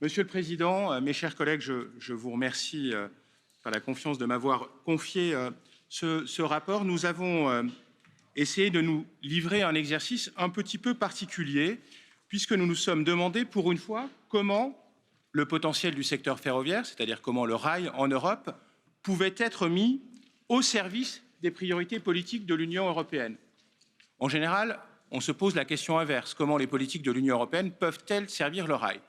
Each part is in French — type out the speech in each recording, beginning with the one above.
Monsieur le Président, mes chers collègues, je vous remercie par la confiance de m'avoir confié ce rapport. Nous avons essayé de nous livrer un exercice un petit peu particulier, puisque nous nous sommes demandé pour une fois comment le potentiel du secteur ferroviaire, c'est-à-dire comment le rail en Europe, pouvait être mis au service des priorités politiques de l'Union européenne. En général, on se pose la question inverse. Comment les politiques de l'Union européenne peuvent-elles servir le rail?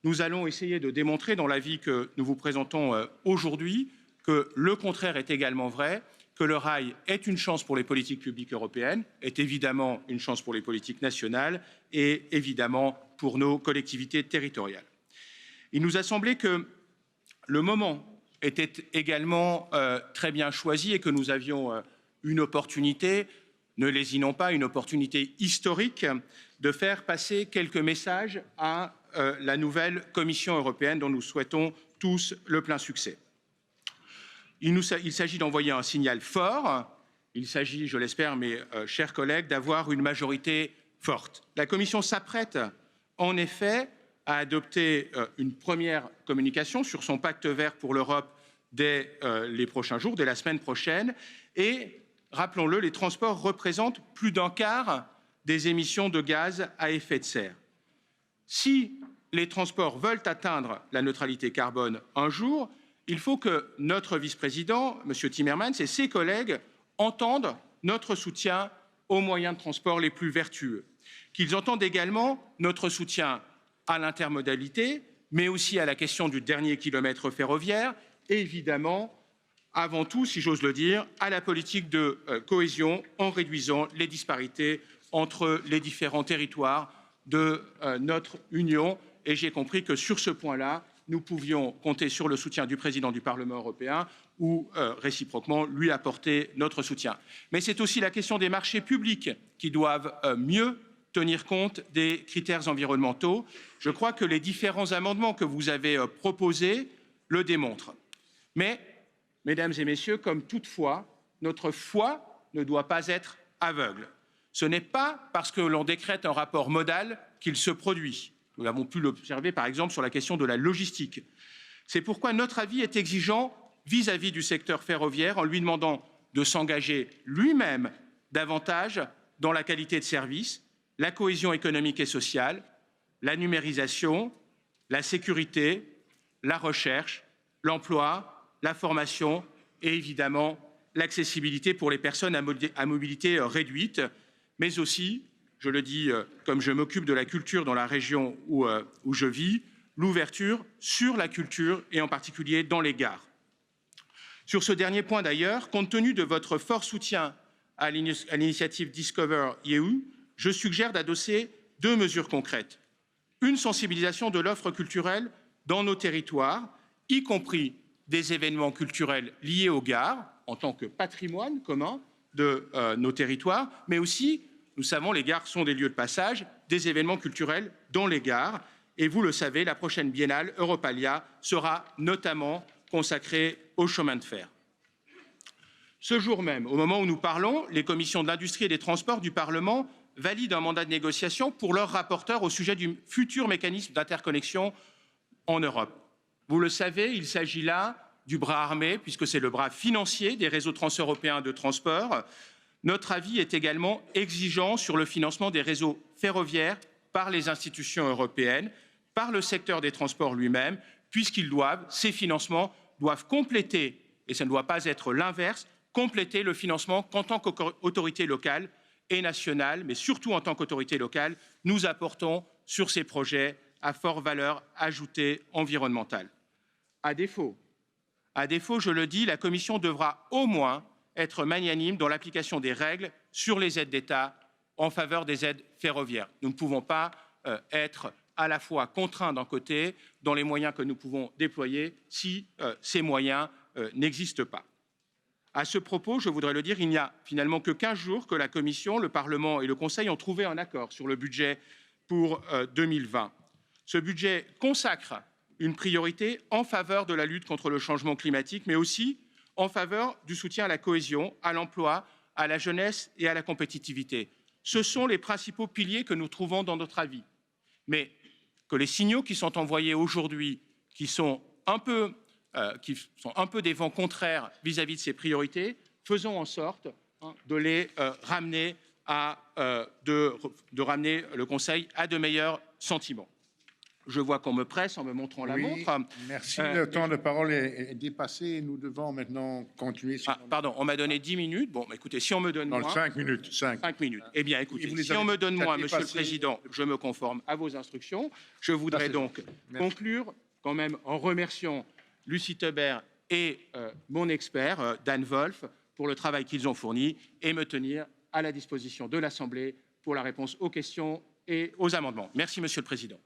Nous allons essayer de démontrer dans l'avis que nous vous présentons aujourd'hui que le contraire est également vrai, que le rail est une chance pour les politiques publiques européennes, est évidemment une chance pour les politiques nationales et évidemment pour nos collectivités territoriales. Il nous a semblé que le moment était également très bien choisi et que nous avions une opportunité, ne lésinons pas, une opportunité historique de faire passer quelques messages à la nouvelle Commission européenne dont nous souhaitons tous le plein succès. Il s'agit d'envoyer un signal fort. Il s'agit, je l'espère, mes chers collègues, d'avoir une majorité forte. La Commission s'apprête en effet à adopter une première communication sur son pacte vert pour l'Europe dès les prochains jours, dès la semaine prochaine. Et, rappelons-le, les transports représentent plus d'un quart des émissions de gaz à effet de serre. Si les transports veulent atteindre la neutralité carbone un jour, il faut que notre vice-président, M. Timmermans, et ses collègues entendent notre soutien aux moyens de transport les plus vertueux, qu'ils entendent également notre soutien à l'intermodalité, mais aussi à la question du dernier kilomètre ferroviaire, et évidemment, avant tout, si j'ose le dire, à la politique de cohésion en réduisant les disparités entre les différents territoires de notre Union. Et j'ai compris que sur ce point-là, nous pouvions compter sur le soutien du président du Parlement européen ou réciproquement lui apporter notre soutien. Mais c'est aussi la question des marchés publics qui doivent mieux tenir compte des critères environnementaux. Je crois que les différents amendements que vous avez proposés le démontrent. Mais, mesdames et messieurs, comme toutefois, notre foi ne doit pas être aveugle. Ce n'est pas parce que l'on décrète un rapport modal qu'il se produit. Nous l'avons pu l'observer, par exemple, sur la question de la logistique. C'est pourquoi notre avis est exigeant vis-à-vis du secteur ferroviaire en lui demandant de s'engager lui-même davantage dans la qualité de service, la cohésion économique et sociale, la numérisation, la sécurité, la recherche, l'emploi, la formation et évidemment l'accessibilité pour les personnes à mobilité réduite, mais aussi, je le dis comme je m'occupe de la culture dans la région où je vis, l'ouverture sur la culture et en particulier dans les gares. Sur ce dernier point d'ailleurs, compte tenu de votre fort soutien à l'initiative Discover EU, je suggère d'adosser deux mesures concrètes. Une sensibilisation de l'offre culturelle dans nos territoires, y compris des événements culturels liés aux gares, en tant que patrimoine commun de nos territoires, mais aussi, nous savons, les gares sont des lieux de passage, des événements culturels dans les gares. Et vous le savez, la prochaine biennale Europalia sera notamment consacrée au chemin de fer. Ce jour même, au moment où nous parlons, les commissions de l'industrie et des transports du Parlement valident un mandat de négociation pour leur rapporteur au sujet du futur mécanisme d'interconnexion en Europe. Vous le savez, il s'agit là du bras armé, puisque c'est le bras financier des réseaux transeuropéens de transport. Notre avis est également exigeant sur le financement des réseaux ferroviaires par les institutions européennes, par le secteur des transports lui-même, ces financements doivent compléter, et ça ne doit pas être l'inverse, compléter le financement qu'en tant qu'autorité locale et nationale, mais surtout en tant qu'autorité locale, nous apportons sur ces projets à forte valeur ajoutée environnementale. À défaut, je le dis, la Commission devra au moins être magnanime dans l'application des règles sur les aides d'État en faveur des aides ferroviaires. Nous ne pouvons pas être à la fois contraints d'un côté dans les moyens que nous pouvons déployer si ces moyens n'existent pas. À ce propos, je voudrais le dire, il n'y a finalement que 15 jours que la Commission, le Parlement et le Conseil ont trouvé un accord sur le budget pour 2020. Ce budget consacre une priorité en faveur de la lutte contre le changement climatique, mais aussi en faveur du soutien à la cohésion, à l'emploi, à la jeunesse et à la compétitivité. Ce sont les principaux piliers que nous trouvons dans notre avis. Mais que les signaux qui sont envoyés aujourd'hui, qui sont un peu des vents contraires vis-à-vis de ces priorités, faisons en sorte de les ramener de ramener le Conseil à de meilleurs sentiments. Je vois qu'on me presse en me montrant la montre. Merci. Le temps de parole est dépassé. Nous devons maintenant continuer. Pardon, on m'a donné 10 minutes. Bon, écoutez, si on me donne moins... 5 minutes. 5 minutes. Eh bien, écoutez, si on me donne moins, Monsieur le Président, je me conforme à vos instructions. Je voudrais donc conclure quand même en remerciant Lucie Teubert et mon expert, Dan Wolf, pour le travail qu'ils ont fourni et me tenir à la disposition de l'Assemblée pour la réponse aux questions et aux amendements. Merci, Monsieur le Président.